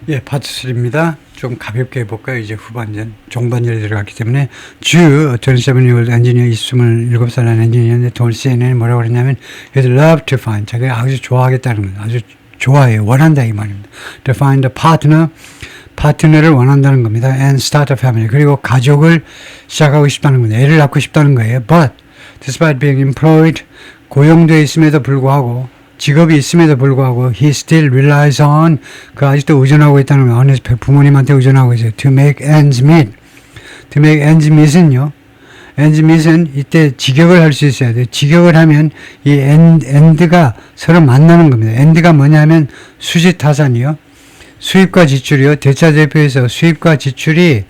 예, 파트 3입니다. 좀 가볍게 해볼까요? 이제 후반전, 종반전에 들어갔기 때문에 주 27year 엔지니어 27살 엔지니어인데 돈 CNN이 뭐라고 그랬냐면 he'd love to find, 자기가 아주 좋아하겠다는 거예요. 아주 좋아해요. 원한다 이 말입니다. to find a partner, 파트너를 원한다는 겁니다. and start a family, 그리고 가족을 시작하고 싶다는 겁니다. 애를 낳고 싶다는 거예요. but despite being employed, 고용되어 있음에도 불구하고 직업이 있음에도 불구하고 he still relies on, 그 아직도 의존하고 있다는 거예요. 부모님한테 의존하고 있어요. to make ends meet. to make ends meet은요. ends meet은 이때 직역을 할 수 있어야 돼요. 직역을 하면 이 end가 서로 만나는 겁니다. end가 뭐냐면 수지타산이요. 수입과 지출이요. 대차대표에서 수입과 지출이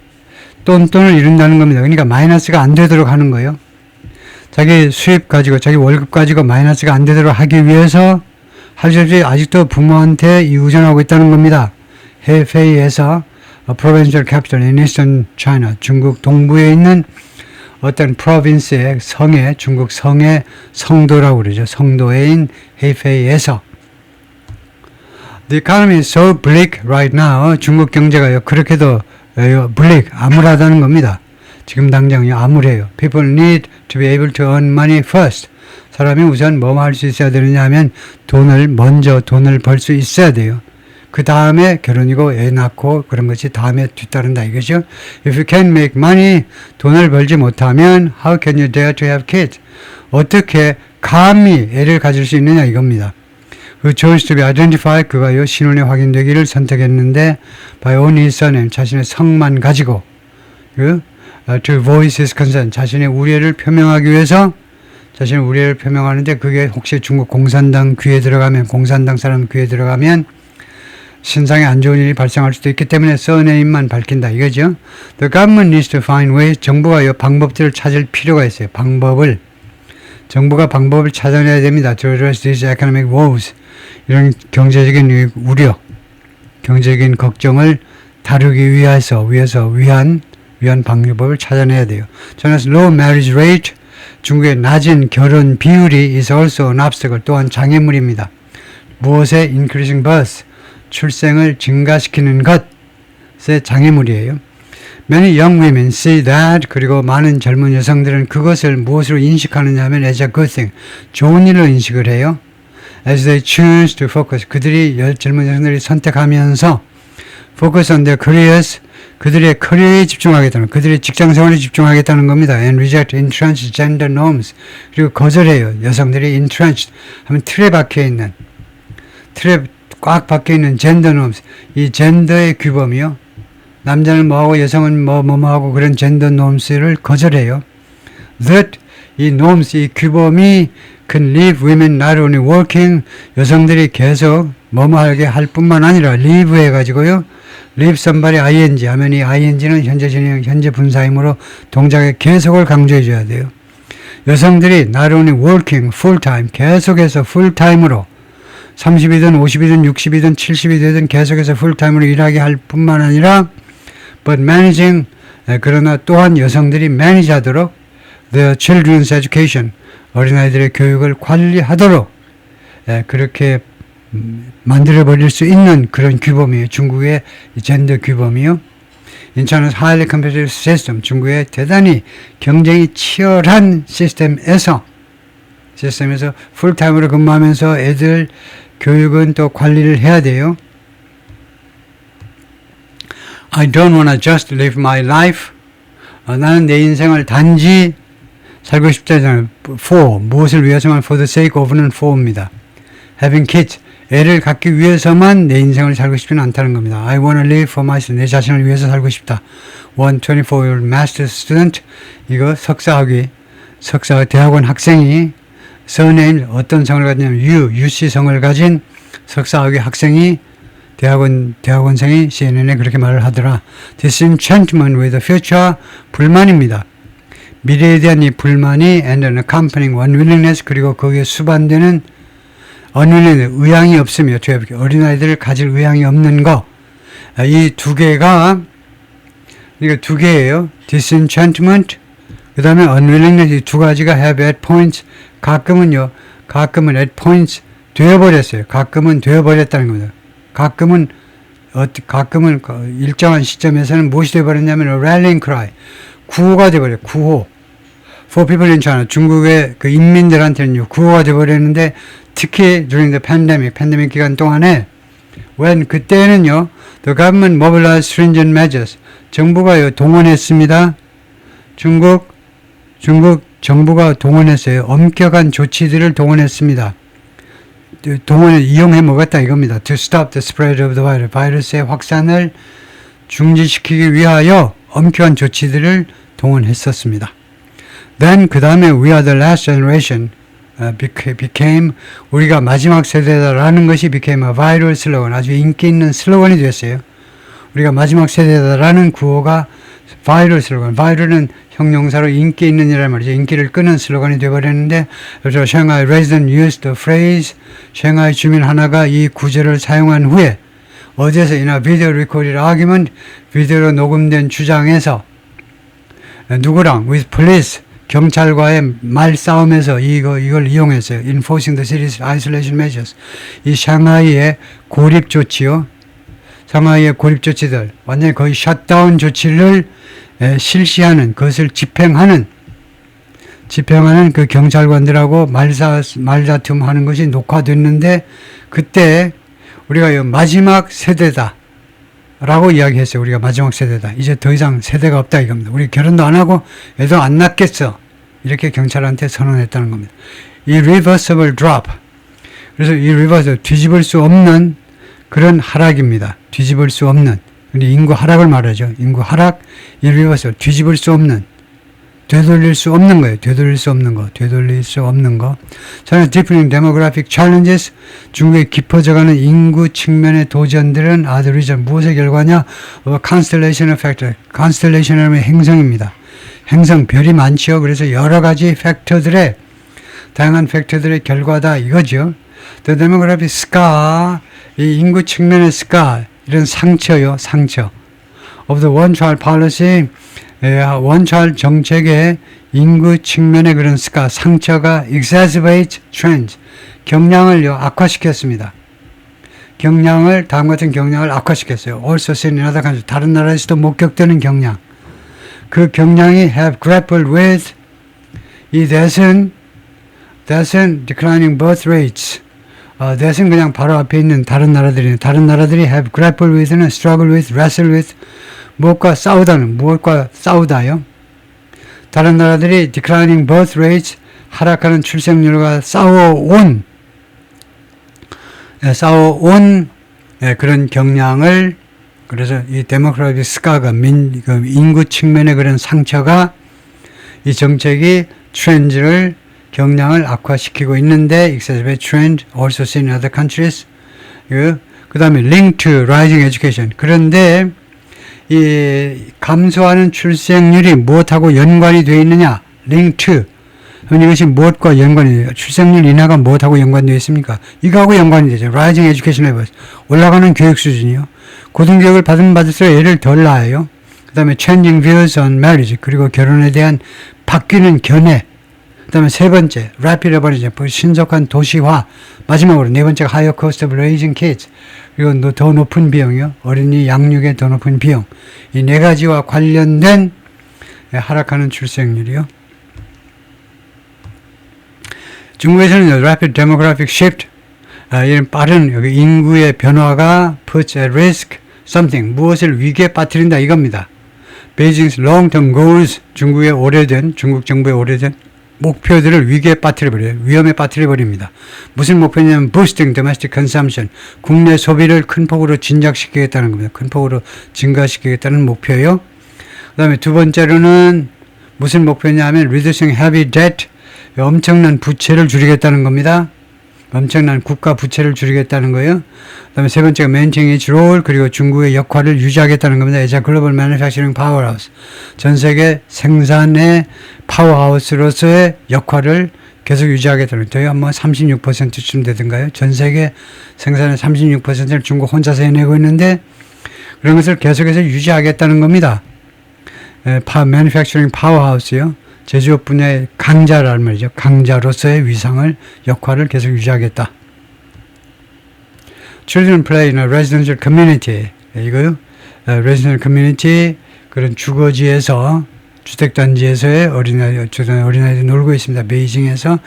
돈을 이룬다는 겁니다. 그러니까 마이너스가 안 되도록 하는 거예요. 자기 수입 가지고 자기 월급 가지고 마이너스가 안 되도록 하기 위해서 할 수 없이 아직도 부모한테 의존하고 있다는 겁니다. 해페이에서 provincial capital in eastern China, 중국 동부에 있는 어떤 프로빈스의 성에, 중국 성의 성도라고 그러죠. 성도인 해페이에서 The economy is so bleak right now. 중국 경제가요 그렇게도 bleak, 암울하다는 겁니다. 지금 당장요 암울해요. People need to be able to earn money first. 사람이 우선 뭐 할 수 있어야 되느냐 하면 돈을 벌 수 있어야 돼요. 그 다음에 결혼이고 애 낳고 그런 것이 다음에 뒤따른다 이거죠. If you can't make money, 돈을 벌지 못하면 how can you dare to have kids? 어떻게 감히 애를 가질 수 있느냐 이겁니다. 그 chose to be identified, 그가요 신원에 확인되기를 선택했는데 by only his surname, 자신의 성만 가지고 to voice his concern, 자신의 우려를 표명하기 위해서 자신의 우려를 표명하는데 그게 혹시 중국 공산당 귀에 들어가면, 공산당 사람 귀에 들어가면 신상에 안 좋은 일이 발생할 수도 있기 때문에 surname만 밝힌다 이거죠. The government needs to find ways, 정부가 방법들을 찾을 필요가 있어요. 정부가 방법을 찾아내야 됩니다. To address these economic woes, 이런 경제적인 우려, 경제적인 걱정을 다루기 위한 방법을 찾아내야 돼요. China's low marriage rate, 중국의 낮은 결혼 비율이 is also an obstacle, 또한 장애물입니다. 무엇에 increasing birth, 출생을 증가시키는 것의 장애물이에요. Many young women see that, 그리고 많은 젊은 여성들은 그것을 무엇으로 인식하느냐 하면 as a good thing, 좋은 일로 인식을 해요. As they choose to focus, 젊은 여성들이 선택하면서 focus on their careers, 그들의 커리어에 집중하겠다는, 그들의 직장생활에 집중하겠다는 겁니다. And reject entrenched gender norms, 그리고 거절해요. 여성들이 entrenched 하면 틀에 박혀있는, 꽉 박혀있는 gender norms, 이 젠더의 규범이요. 남자는 뭐하고 여성은 뭐하고 그런 젠더 norms를 거절해요. That, 이 norms, 이 규범이 can leave women not only working, 여성들이 계속 뭐하게 할 뿐만 아니라 leave 해가지고요. leave somebody ing 하면 이 ing는 현재 분사이므로 동작의 계속을 강조해줘야 돼요. 여성들이 not only working full time, 계속해서 full time으로 30이든 50이든 60이든 70이 되든 계속해서 full time으로 일하게 할 뿐만 아니라 but managing, 그러나 또한 여성들이 manage 하도록 the children's education, 어린아이들의 교육을 관리하도록 그렇게 만들어버릴 수 있는 그런 규범이에요. 중국의 젠더 규범이요. In China's highly competitive system, 중국의 대단히 경쟁이 치열한 시스템에서 풀타임으로 근무하면서 애들 교육은 또 관리를 해야 돼요. I don't want to just live my life. 나는 내 인생을 단지 살고 싶지 않아요. For, 무엇을 위해서만 for the sake of는 for입니다. Having kids, 애를 갖기 위해서만 내 인생을 살고 싶지는 않다는 겁니다. I want to live for myself, 내 자신을 위해서 살고 싶다. 124year master student, 이거 대학원 학생이 surname, 어떤 성을 가지냐면 UC 성을 가진 석사학위 학생이 대학원생이 CNN에 그렇게 말을 하더라. Disenchantment with the future, 불만입니다. 미래에 대한 이 불만이 and an accompanying unwillingness, 그리고 거기에 수반되는 unwillingness, 의향이 없으며 어린아이들을 가질 의향이 없는 거. 이 두 개가, 이거 두 개예요. Disenchantment, 그 다음에 unwillingness, 이 두 가지가 have at points, 가끔은 at points 되어버렸어요. 가끔은 되어버렸다는 겁니다. 가끔은 가끔은 일정한 시점에서는 무엇이 되어버렸냐면 rallying cry, 구호가 되어버려요. 구호. For people in China, 중국의 그 인민들한테는 구호가 되어버렸는데 특히 during the 팬데믹 기간 동안에 그때는요, the government mobilized stringent measures, 정부가요 동원했습니다. 중국 정부가 동원했어요. 엄격한 조치들을 동원했습니다. 이용해 먹었다 이겁니다. To stop the spread of the virus. 바이러스의 확산을 중지시키기 위하여 엄격한 조치들을 동원했었습니다. Then 그 다음에 we are the last generation became 우리가 마지막 세대다라는 것이 became a viral slogan. 아주 인기 있는 슬로건이 됐어요. 우리가 마지막 세대다라는 구호가 viral 슬로건. viral은 형용사로 인기 있는 이란 말이죠. 인기를 끄는 슬로건이 되어버렸는데, 그래서 샹하이 resident used the phrase, 샹하이 주민 하나가 이 구절을 사용한 후에 어디에서 이나 비디오 recorded argument, 비디오로 녹음된 주장에서 누구랑 with police, 경찰과의 말싸움에서 이걸 이용했어요. enforcing the city's isolation measures. 이 샹하이의 고립 조치요. 상하이의 고립 조치들, 완전히 거의 셧다운 조치를 실시하는, 그것을 집행하는 그 경찰관들하고 말다툼 하는 것이 녹화됐는데, 그때 우리가 마지막 세대다 라고 이야기했어요. 우리가 마지막 세대다. 이제 더 이상 세대가 없다 이겁니다. 우리 결혼도 안 하고 애도 안 낳겠어. 이렇게 경찰한테 선언했다는 겁니다. Irreversible drop. 그래서 이 reverse, 뒤집을 수 없는 그런 하락입니다. 뒤집을 수 없는. 근데 인구 하락을 말하죠. 인구 하락, irreversible, 뒤집을 수 없는. 되돌릴 수 없는 거예요. 되돌릴 수 없는 거. 저는 deepening demographic challenges, 중국의 깊어져가는 인구 측면의 도전들은 are the reason, 무엇의 결과냐? constellation effect, constellation이라는 행성입니다. 행성, 별이 많지요. 그래서 여러 가지 다양한 팩터들의 결과다 이거죠. The demographic scar, 이 인구 측면의 scar, 이런 상처요, 상처. Of the one child policy, 원차일 정책의 인구 측면의 그런 scar, 상처가 exacerbate trends, 경향을 악화시켰습니다. 다음 같은 경향을 악화시켰어요. Also seen in other countries, 다른 나라에서도 목격되는 경향. 그 경향이 have grappled with 이 that은 declining birth rates. that은 그냥 바로 앞에 있는 다른 나라들이 have grappled with는 struggle with, wrestle with, 무엇과 싸우다요. 다른 나라들이 declining birth rates, 하락하는 출생률과 싸워온 그런 경향을, 그래서 이 데모크라틱 스카가 인구 측면의 그런 상처가 이 정책이 트렌드를 경향을 악화시키고 있는데 exacerbate trend also seen in other countries. 그 다음에 link to rising education. 그런데 이 감소하는 출생률이 무엇하고 연관이 되어 있느냐? link to. 이것이 무엇과 연관이 돼요? 출생률 인하가 무엇하고 연관되어 있습니까? 이거하고 연관이 되죠. rising education levels. 올라가는 교육 수준이요. 고등교육을 받을수록 애를 덜 낳아요. 그 다음에 changing views on marriage. 그리고 결혼에 대한 바뀌는 견해. 그 다음에 세 번째, rapid urbanization, 신속한 도시화. 마지막으로 네 번째가 higher cost of raising kids. 그리고 더 높은 비용이요. 어린이 양육의 더 높은 비용. 이 네 가지와 관련된 하락하는 출생률이요. 중국에서는 rapid demographic shift, 이런 빠른 인구의 변화가 puts at risk something, 무엇을 위기에 빠뜨린다 이겁니다. Beijing's long-term goals, 중국 정부의 오래된 목표들을 위기에 빠뜨려버려요. 위험에 빠뜨려버립니다. 무슨 목표냐면 boosting domestic consumption, 국내 소비를 큰 폭으로 진작시키겠다는 겁니다. 큰 폭으로 증가시키겠다는 목표요. 그 다음에 두 번째로는 무슨 목표냐면 reducing heavy debt, 엄청난 부채를 줄이겠다는 겁니다. 엄청난 국가 부채를 줄이겠다는 거예요. 그 다음에 세 번째가 maintaining its role, 그리고 중국의 역할을 유지하겠다는 겁니다. as a global manufacturing powerhouse. 전 세계 생산의 파워하우스로서의 역할을 계속 유지하겠다는 거예요. 뭐 36%쯤 되던가요? 전 세계 생산의 36%를 중국 혼자서 해내고 있는데 그런 것을 계속해서 유지하겠다는 겁니다. manufacturing powerhouse요. 제조업 분야의 강자라는 말이죠. 강자로서의 위상을, 역할을 계속 유지하겠다. Children play in a residential community. 이거요. 레지던셜 커뮤니티 그런 주거지에서 주택단지에서의 어린아이들 놀고 있습니다. 베이징에서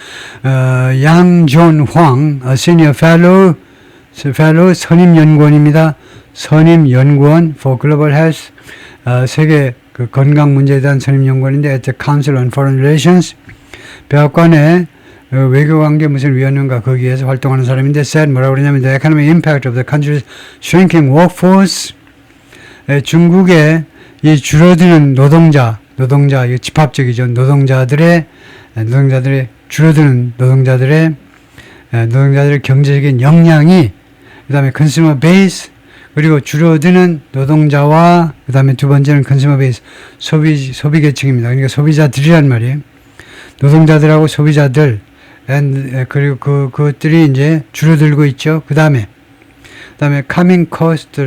양존 황 시니어 fellow 선임연구원입니다. 선임연구원 for Global Health 세계 그 건강 문제에 대한 선임연구원인데 at the Council on Foreign Relations 백악관의 외교관계 무슨 위원회인가 거기에서 활동하는 사람인데 said 뭐라고 그러냐면 the economic impact of the country's shrinking workforce 중국의 이 줄어드는 노동자 이 집합적이죠. 노동자들의 줄어드는 노동자들의 경제적인 역량이 그다음에 consumer base 그리고 줄어드는 노동자와 그다음에 두 번째는 consumer base 소비 계층입니다. 그러니까 소비자들이란 말이에요. 노동자들하고 소비자들 그리고 그것들이 이제 줄어들고 있죠. 그다음에 coming cost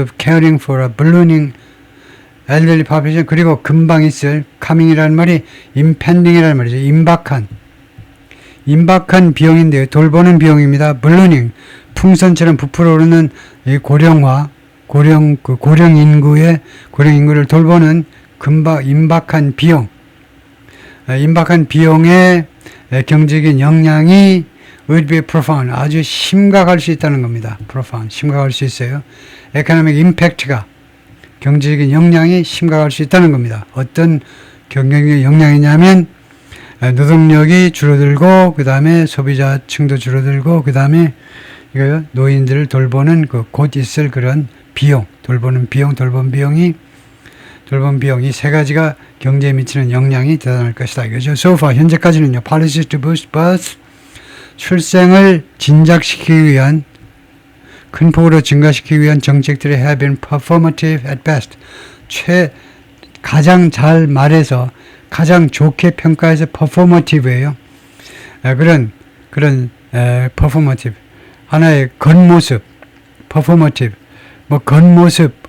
of caring for a ballooning elderly population 그리고 금방 있을 coming이라는 말이 impending이라는 말이죠. 임박한 비용인데요. 돌보는 비용입니다. ballooning 풍선처럼 부풀어 오르는 이 고령 인구를 돌보는 임박한 비용의 경제적인 영향이 would be profound 아주 심각할 수 있다는 겁니다. profound 심각할 수 있어요. economic impact가 경제적인 영향이 심각할 수 있다는 겁니다. 어떤 경제적인 영향이냐면 노동력이 줄어들고 그 다음에 소비자층도 줄어들고 그 다음에 이거요 노인들을 돌보는 곧 있을 그런 비용 돌본 비용이 세 가지가 경제에 미치는 영향이 대단할 것이다 이거죠. So far 현재까지는요 policies to boost birth 출생을 진작시키기 위한 큰 폭으로 증가시키기 위한 정책들이 have been performative at best. 가장 잘 말해서 가장 좋게 평가해서 performative예요. 그런 performative 하나의 겉모습 performative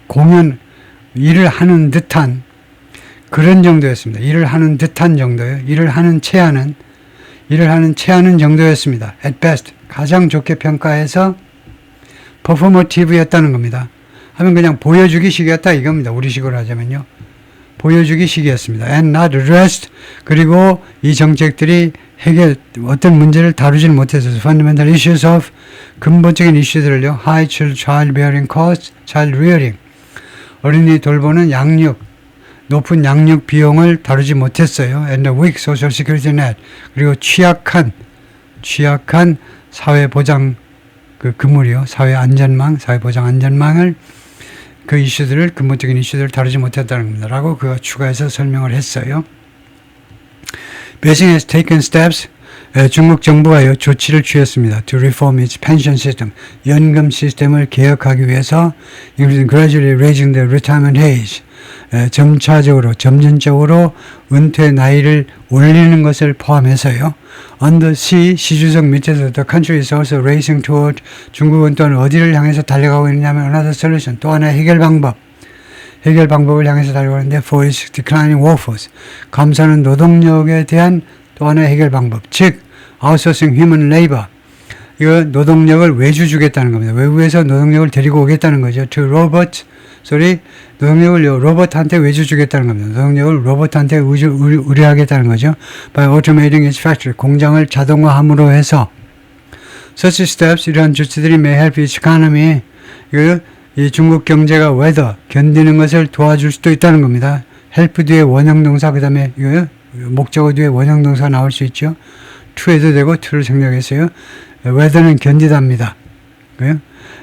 공연 일을 하는 듯한 그런 정도였습니다. 일을 하는 듯한 정도예요. 일을 하는 체하는 정도였습니다. at best 가장 좋게 평가해서 퍼포머티브였다는 겁니다. 하면 그냥 보여주기식이었다 이겁니다. 우리식으로 하자면요. 보여주기식이었습니다. and not addressed 그리고 이 정책들이 어떤 문제를 다루지는 못해서 fundamental issues of 근본적인 이슈들을요. high child bearing costs, child rearing 어린이 돌보는 높은 양육 비용을 다루지 못했어요. and the weak social security net 그리고 취약한 사회보장 그물이요. 사회보장 안전망을 근본적인 이슈들을 다루지 못했다는 겁니다. 라고 그가 추가해서 설명을 했어요. Beijing has taken steps 중국 정부가요 조치를 취했습니다. To reform its pension system 연금 시스템을 개혁하기 위해서 including gradually raising the retirement age 점진적으로 은퇴 나이를 올리는 것을 포함해서요. On the sea 시주석 밑에서 the country is also racing toward 중국은 또한 어디를 향해서 달려가고 있느냐면 another solution 또 하나의 해결 방법을 향해서 달려가는데 for its declining workforce 감소하는 노동력에 대한 또 하나의 해결 방법 즉 outsourcing human labor 이거 노동력을 외주 주겠다는 겁니다. 외부에서 노동력을 데리고 오겠다는 거죠. to robot 노동력을 로봇한테 외주 주겠다는 겁니다. 노동력을 로봇한테 의뢰하겠다는 거죠. by automating its factory 공장을 자동화함으로 해서 such steps 이러한 조치들이 may help its economy 이 중국 경제가 weather 견디는 것을 도와줄 수도 있다는 겁니다. help 뒤에 원형동사 그 다음에 목적어 뒤에 원형동사 나올 수 있죠. to해도 되고 to를 생략했어요. weather는 견디답니다.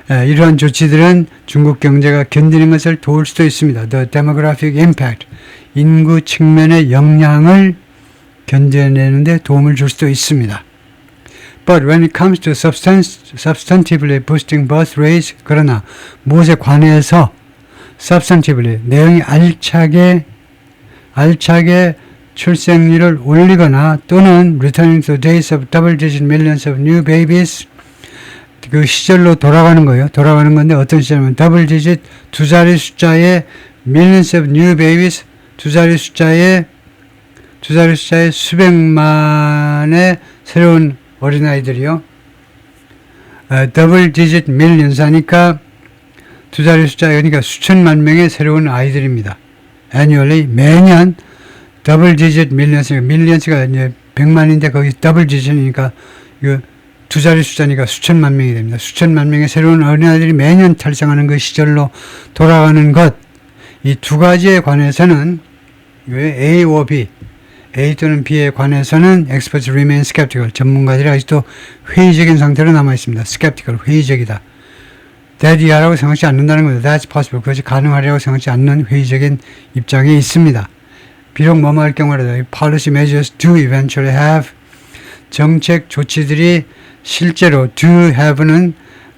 이러한 조치들은 중국 경제가 견디는 것을 도울 수도 있습니다. The demographic impact 인구 측면의 영향을 견뎌내는데 도움을 줄 수도 있습니다. But when it comes to substantively boosting birth rates 그러나 무엇에 관해서 substantively 내용이 알차게 출생률을 올리거나 또는 returning to days of double-digit millions of new babies 그 시절로 돌아가는 거예요. 돌아가는 건데 어떤 시절이면 double-digit 두 자리 숫자의 millions of new babies 두 자리 숫자의 수백만의 새로운 어린아이들이요. double-digit millions 하니까 두 자리 숫자, 그러니까 수천만 명의 새로운 아이들입니다. annually, 매년 더블 디짓 밀리언스가 이제 100만인데 거기 더블 디짓이니까 이거 두 자리 숫자니까 수천만 명이 됩니다. 수천만 명의 새로운 어린아이들이 매년 탄생하는 그 시절로 돌아가는 것, 이 두 가지에 관해서는 A와 B, A 또는 B에 관해서는 experts remain skeptical. 전문가들이 아직도 회의적인 상태로 남아 있습니다. skeptical, 회의적이다. that 이하라고 생각하지 않는다는 겁니다. That's possible. 그것이 가능하리라고 생각하지 않는 회의적인 입장에 있습니다. 비록 뭐뭐 할 경우라도 policy measures do eventually have, 정책 조치들이 실제로 do have는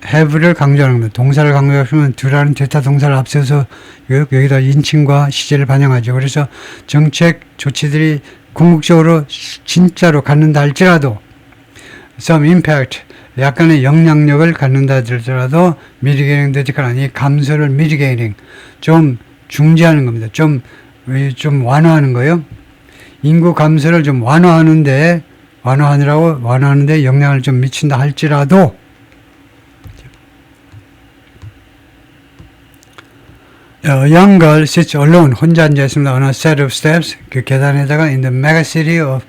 have를 강조하는 겁니다. 동사를 강조하면 do라는 대타 동사를 앞서서 여기다 인칭과 시제를 반영하죠. 그래서 정책 조치들이 궁극적으로 진짜로 갖는다 할지라도 some impact, 약간의 영향력을 갖는다 할지라도 mitigating the decline, 이 감소를 mitigating, 좀 중지하는 겁니다. 좀 완화하는 거예요. 인구 감소를 좀 완화하는데 영향을 좀 미친다 할지라도 young girl sits alone, 혼자 앉아 있습니다. on a set of steps, 그 계단에다가 in the mega city of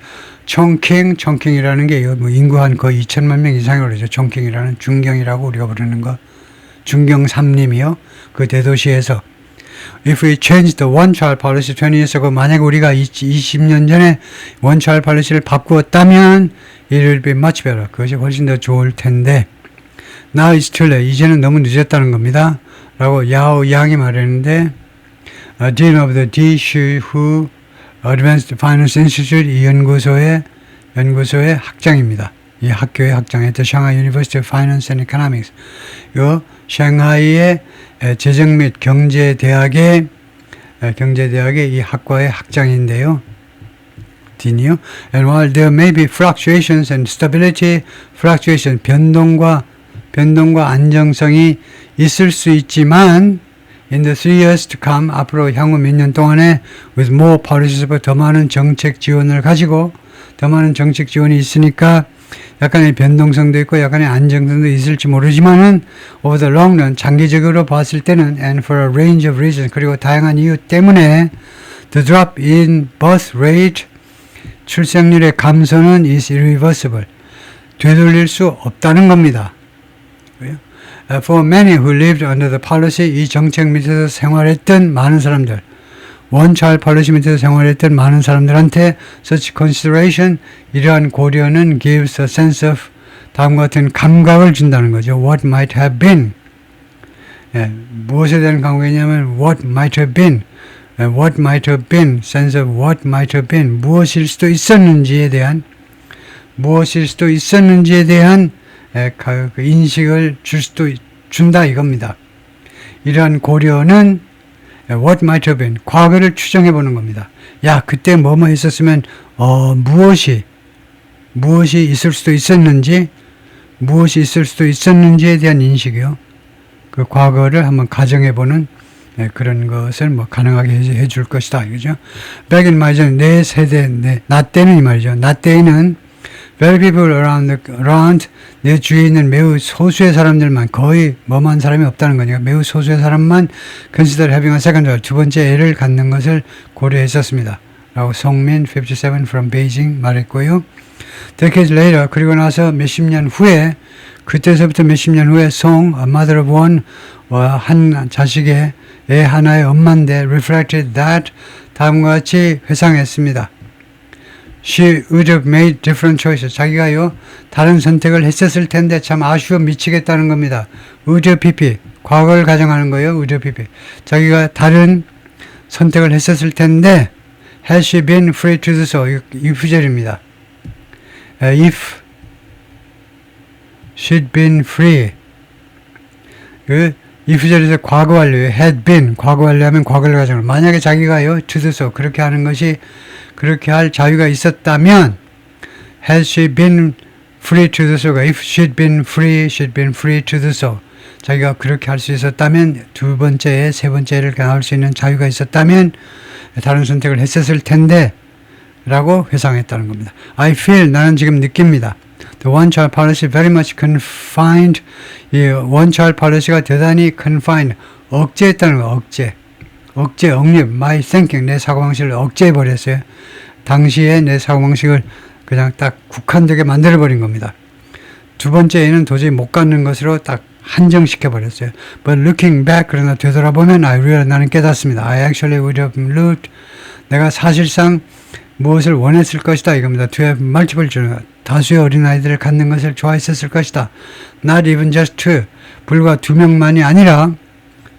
Chongqing이라는 게 뭐 인구 한 거의 2천만 명 이상이라고 그러죠. Chongqing이라는 중경이라고 우리가 부르는 거, 중경 삼림이요. 그 대도시에서 If we change the one-child policy 20 years ago, 만약 우리가 20년 전에 one-child policy를 바꾸었다면 it will be much better. 그것이 훨씬 더 좋을 텐데 Now it's too late. 이제는 너무 늦었다는 겁니다. 라고 야오 양이 말했는데 Dean of the D. Hu Advanced Finance Institute, 이 연구소의 학장입니다. 이 학교의 학장이었던 Shanghai University of Finance and Economics. 요 샹하이의 재정 및 경제대학의 이 학과의 학장인데요. 딘이요. And while there may be fluctuations and stability, 변동과 안정성이 있을 수 있지만 in the 3 years to come, 앞으로 향후 몇 년 동안에 with more policies, 더 많은 정책 지원을 가지고 더 많은 정책 지원이 있으니까 약간의 변동성도 있고 약간의 안정성도 있을지 모르지만은 over the long run, 장기적으로 봤을 때는 and for a range of reasons, 그리고 다양한 이유 때문에 the drop in birth rate, 출생률의 감소는 is irreversible, 되돌릴 수 없다는 겁니다. For many who lived under the policy, 이 정책 밑에서 생활했던 많은 사람들, one-child policy 밑에서 생활했던 많은 사람들한테 such consideration, 이러한 고려는 gives a sense of, 다음과 같은 감각을 준다는 거죠. What might have been. 무엇에 대한 감각이냐면 what might have been. What might have been, sense of what might have been. 무엇일 수도 있었는지에 대한 그 인식을 준다 이겁니다. 이러한 고려는 what might have been, 과거를 추정해 보는 겁니다. 야, 그때 뭐뭐 했었으면 무엇이 있을 수도 있었는지에 대한 인식이요. 그 과거를 한번 가정해 보는 그런 것을 뭐 가능하게 해줄 것이다. 그죠? Back in my generation, 내 세대, 나 때는 이 말이죠. 나 때에는 very people around 내 주위에 있는 매우 소수의 사람들만, 거의 뭐만 사람이 없다는 거니까 매우 소수의 사람만 consider having a second child, 두 번째 애를 갖는 것을 고려했었습니다. 라고 송민 57 from Beijing 말했고요. Decades later, 그리고 나서 몇십 년 후에, 그때서부터 몇십 년 후에 송, a mother of one, 한 자식의 애 하나의 엄마인데 reflected that, 다음과 같이 회상했습니다. She would have made different choices. 자기가요, 다른 선택을 했었을 텐데 참 아쉬워 미치겠다는 겁니다. would have pp. 과거를 가정하는 거예요. would have pp. 자기가 다른 선택을 했었을 텐데 has she been free to do so. 이 부절입니다. If she'd been free. 이 부절에서 과거 완료예요. had been. 과거 완료하면 과거를 가정하는. 만약에 자기가요, to do so. 그렇게 할 자유가 있었다면, had she been free to do so. If she'd been free to do so. 자기가 그렇게 할 수 있었다면, 두 번째, 세 번째를 경험할 수 있는 자유가 있었다면, 다른 선택을 했었을 텐데, 라고 회상했다는 겁니다. I feel, 나는 지금 느낍니다. The one-child policy very much confined, 이 one-child policy가 대단히 confined, 억제했다는 거, 억제, 억립, my thinking, 내 사고방식을 억제해버렸어요. 당시에 내 사고방식을 그냥 딱 국한되게 만들어버린 겁니다. 두 번째에는 도저히 못 갖는 것으로 딱 한정시켜버렸어요. But looking back, 그러나 되돌아보면 나는 깨닫습니다. I actually would have loved, 내가 사실상 무엇을 원했을 것이다 이겁니다. To have multiple children, 다수의 어린아이들을 갖는 것을 좋아했었을 것이다. Not even just two, 불과 2명만이 아니라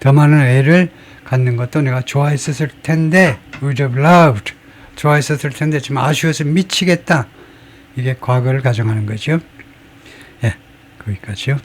더 많은 애를 갖는 것도 내가 좋아했었을 텐데, would have loved, 좋아했었을 텐데 지금 아쉬워서 미치겠다. 이게 과거를 가정하는 거죠. 예, 거기까지요.